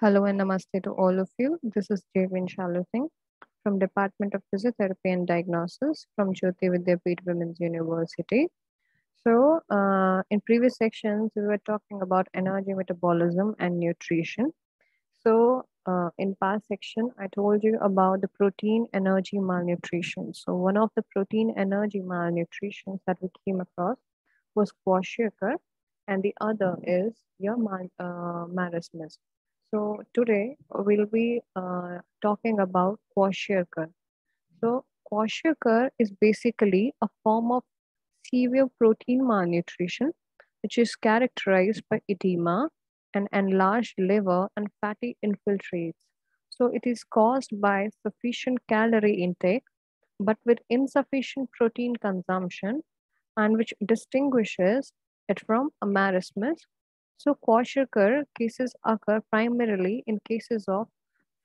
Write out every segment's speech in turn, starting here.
Hello and namaste to all of you. This is Javin Shalu Singh from Department of Physiotherapy and Diagnosis from Jyoti Vidyapeeth Women's University. In previous sections, we were talking about energy metabolism and nutrition. In past section, I told you about the protein energy malnutrition. So, one of the protein energy malnutritions that we came across was kwashiorkor, and the other is your marasmus. So today we'll be talking about kwashiorkor. So kwashiorkor is basically a form of severe protein malnutrition, which is characterized by edema and enlarged liver and fatty infiltrates. So it is caused by sufficient calorie intake, but with insufficient protein consumption, and which distinguishes it from a marasmus. So kwashiorkor cases occur primarily in cases of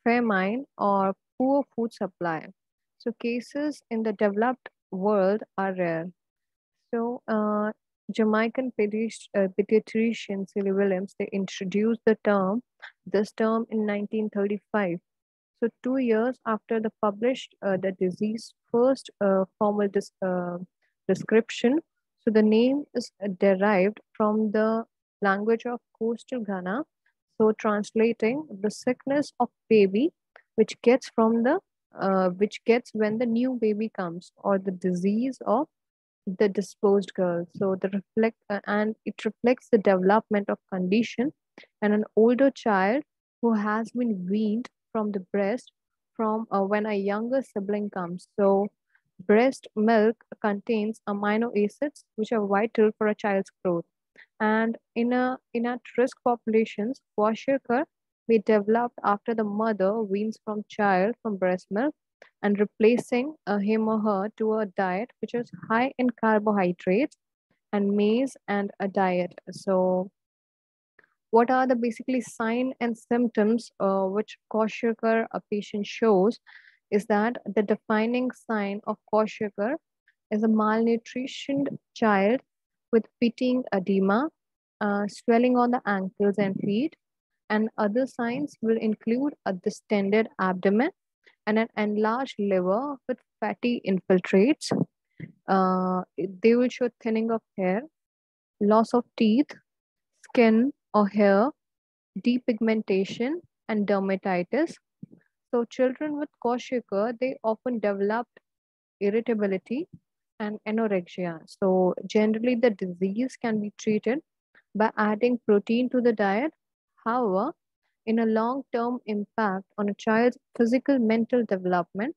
famine or poor food supply. So cases in the developed world are rare. Jamaican pediatrician Silly Williams, they introduced this term in 1935. So 2 years after the published the disease first formal description, so the name is derived from the language of coastal Ghana. So translating the sickness of baby, which gets when the new baby comes, or the disease of the disposed girl. So and it reflects the development of condition and an older child who has been weaned from the breast from when a younger sibling comes. So breast milk contains amino acids which are vital for a child's growth. And in at-risk populations, kwashiorkor may develop after the mother weans from child from breast milk and replacing him or her to a diet which is high in carbohydrates and maize and a diet. So what are the basically sign and symptoms which kwashiorkor a patient shows is that the defining sign of kwashiorkor is a malnutritioned child with pitting edema, swelling on the ankles and feet, and other signs will include a distended abdomen and an enlarged liver with fatty infiltrates. They will show thinning of hair, loss of teeth, skin or hair, depigmentation, and dermatitis. So children with kwashiorkor, they often develop irritability and anorexia. So generally the disease can be treated by adding protein to the diet. However, in a long-term impact on a child's physical mental development,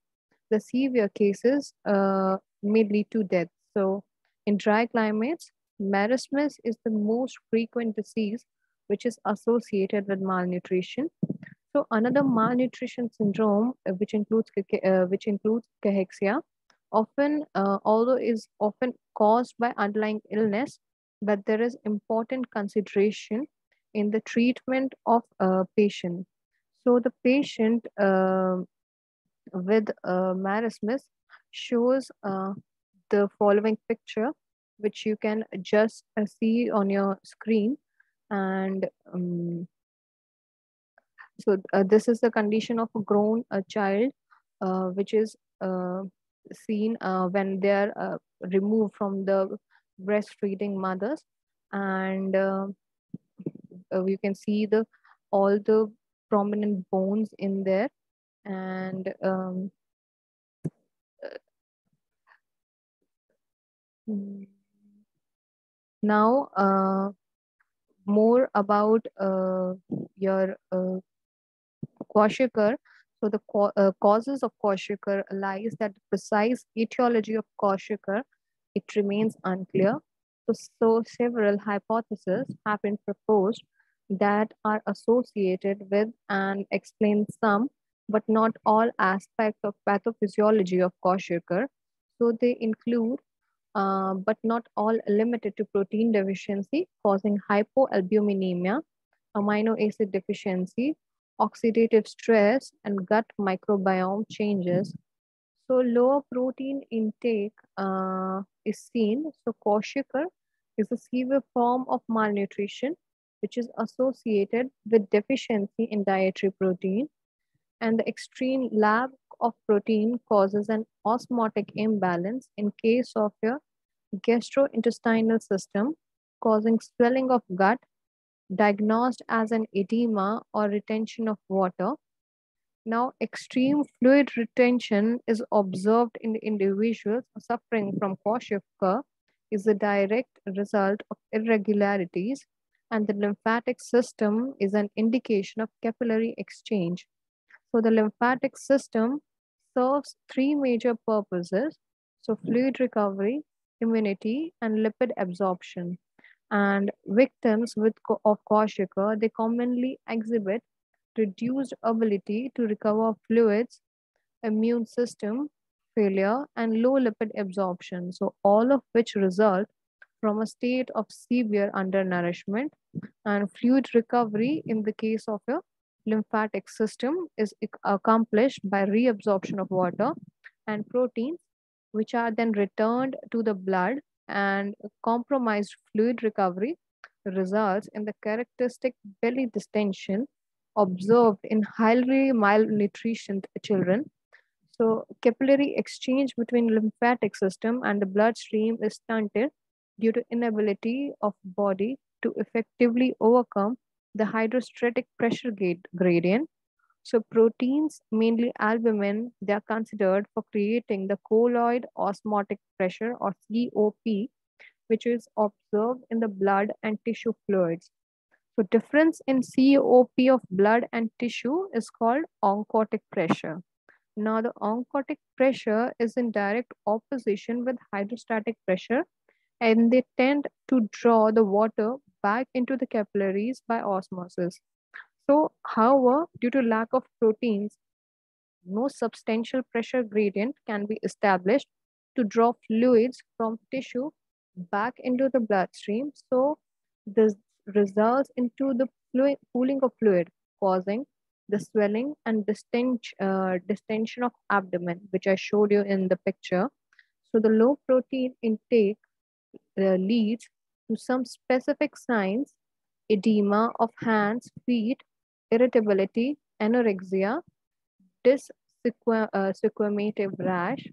the severe cases may lead to death. So in dry climates, marasmus is the most frequent disease which is associated with malnutrition. So another malnutrition syndrome, which includes cachexia, although is often caused by underlying illness, but there is important consideration in the treatment of a patient. So the patient with marasmus shows the following picture, which you can just see on your screen. And this is the condition of a grown child, which is seen when they are removed from the breastfeeding mothers, and you can see the all the prominent bones in there, and mm, now more about your kwashiorkor. So the causes of kwashiorkor lies that the precise etiology of kwashiorkor, it remains unclear. So several hypotheses have been proposed that are associated with and explain some, but not all aspects of pathophysiology of kwashiorkor. So they include, but not all limited to protein deficiency causing hypoalbuminemia, amino acid deficiency, oxidative stress, and gut microbiome changes. So lower protein intake is seen. So kwashiorkor is a severe form of malnutrition which is associated with deficiency in dietary protein, and the extreme lack of protein causes an osmotic imbalance in case of your gastrointestinal system, causing swelling of gut, diagnosed as an edema or retention of water. Now, extreme fluid retention is observed in individuals suffering from Kwashiorkor is a direct result of irregularities, and the lymphatic system is an indication of capillary exchange. So the lymphatic system serves three major purposes. So fluid recovery, immunity, and lipid absorption. And victims of Kwashiorkor, they commonly exhibit reduced ability to recover fluids, immune system failure, and low lipid absorption. So all of which result from a state of severe undernourishment, and fluid recovery in the case of a lymphatic system is accomplished by reabsorption of water and proteins, which are then returned to the blood, and compromised fluid recovery results in the characteristic belly distension observed in highly malnutritioned children. So capillary exchange between lymphatic system and the bloodstream is stunted due to inability of body to effectively overcome the hydrostatic pressure gradient. So proteins, mainly albumin, they are considered for creating the colloid osmotic pressure or COP, which is observed in the blood and tissue fluids. So difference in COP of blood and tissue is called oncotic pressure. Now the oncotic pressure is in direct opposition with hydrostatic pressure, and they tend to draw the water back into the capillaries by osmosis. So, however, due to lack of proteins, no substantial pressure gradient can be established to draw fluids from tissue back into the bloodstream. So, this results into the pooling of fluid, causing the swelling and distension of abdomen, which I showed you in the picture. So, the low protein intake leads to some specific signs: edema of hands, feet, irritability, anorexia, sequamative rash,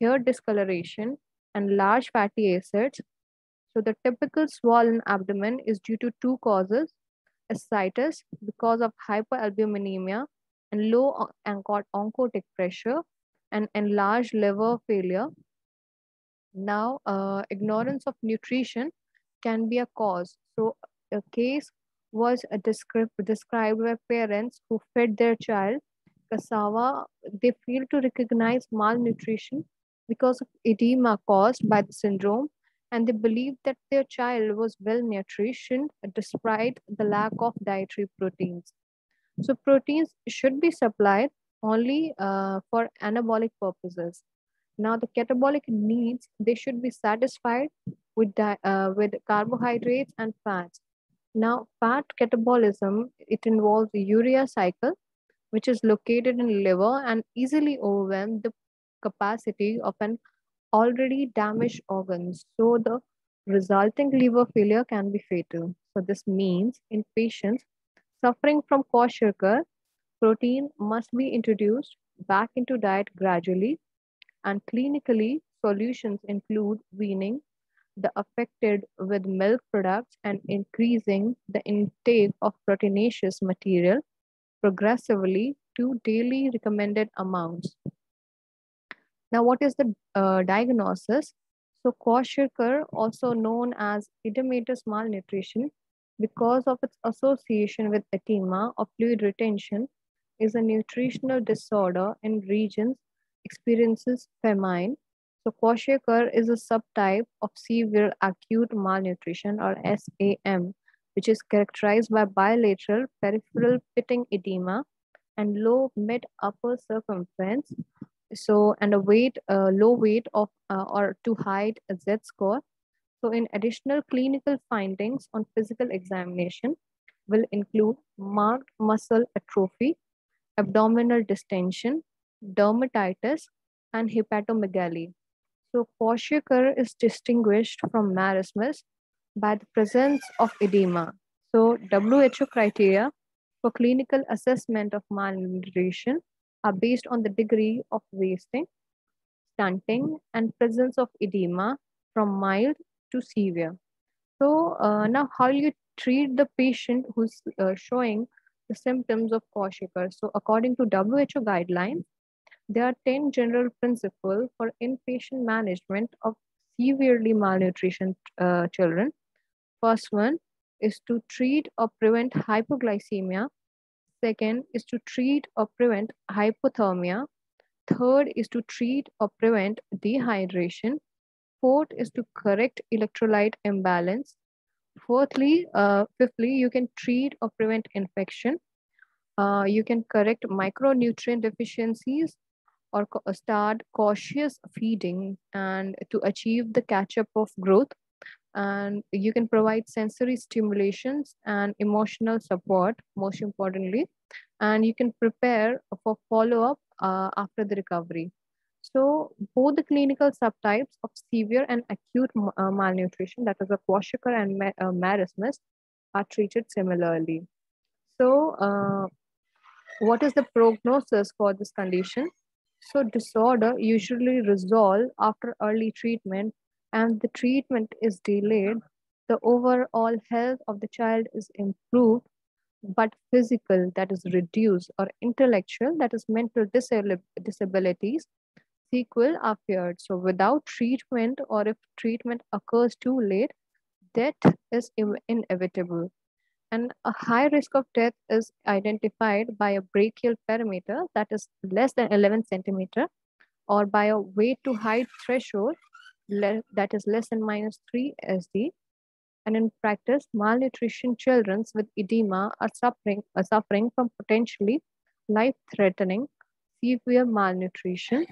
hair discoloration, and large fatty acids. So the typical swollen abdomen is due to two causes: ascites because of hyperalbuminemia and low oncotic pressure, and enlarged liver failure. Now, ignorance of nutrition can be a cause. So a case was described by parents who fed their child cassava. They fail to recognize malnutrition because of edema caused by the syndrome, and they believe that their child was well nutritioned despite the lack of dietary proteins. So proteins should be supplied only for anabolic purposes. Now the catabolic needs, they should be satisfied with carbohydrates and fats. Now fat catabolism, it involves the urea cycle, which is located in liver and easily overwhelm the capacity of an already damaged organs. So the resulting liver failure can be fatal. So this means in patients suffering from Kwashiorkor, protein must be introduced back into diet gradually, and clinically solutions include weaning the affected with milk products and increasing the intake of proteinaceous material progressively to daily recommended amounts. Now, what is the diagnosis? So, Kwashiorkor, also known as edematous malnutrition, because of its association with edema or fluid retention, is a nutritional disorder in regions experiences famine. So, Kwashiorkor is a subtype of severe acute malnutrition or SAM, which is characterized by bilateral peripheral pitting edema and low mid upper circumference. So and a low weight of or too high Z score. So in additional clinical findings on physical examination will include marked muscle atrophy, abdominal distension, dermatitis, and hepatomegaly. So Kwashiorkor is distinguished from marasmus by the presence of edema. So WHO criteria for clinical assessment of malnutrition are based on the degree of wasting, stunting, and presence of edema from mild to severe. So now how you treat the patient who's showing the symptoms of Kwashiorkor? So according to WHO guidelines, there are 10 general principles for inpatient management of severely malnutrition children. First one is to treat or prevent hypoglycemia. Second is to treat or prevent hypothermia. Third is to treat or prevent dehydration. Fourth is to correct electrolyte imbalance. Fifthly, you can treat or prevent infection. You can correct micronutrient deficiencies or start cautious feeding and to achieve the catch up of growth. And you can provide sensory stimulations and emotional support, most importantly, and you can prepare for follow up after the recovery. So, both the clinical subtypes of severe and acute malnutrition, that is a Kwashiorkor and marasmus, are treated similarly. So, what is the prognosis for this condition? So, disorder usually resolve after early treatment, and the treatment is delayed. The overall health of the child is improved, but physical, that is reduced, or intellectual, that is mental disabilities, sequel are feared. So, without treatment, or if treatment occurs too late, death is inevitable. And a high risk of death is identified by a brachial perimeter that is less than 11 centimeter, or by a weight to height threshold that is less than -3 SD. And in practice, malnutrition children with edema are suffering from potentially life-threatening severe malnutrition.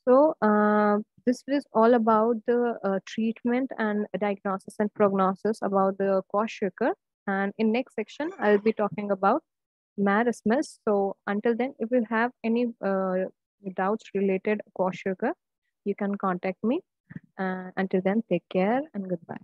So this is all about the treatment and diagnosis and prognosis about the Kwashiorkor. And in next section, I'll be talking about marasmus. So until then, if you have any doubts related Kwashiorkor, you can contact me. Until then, take care and goodbye.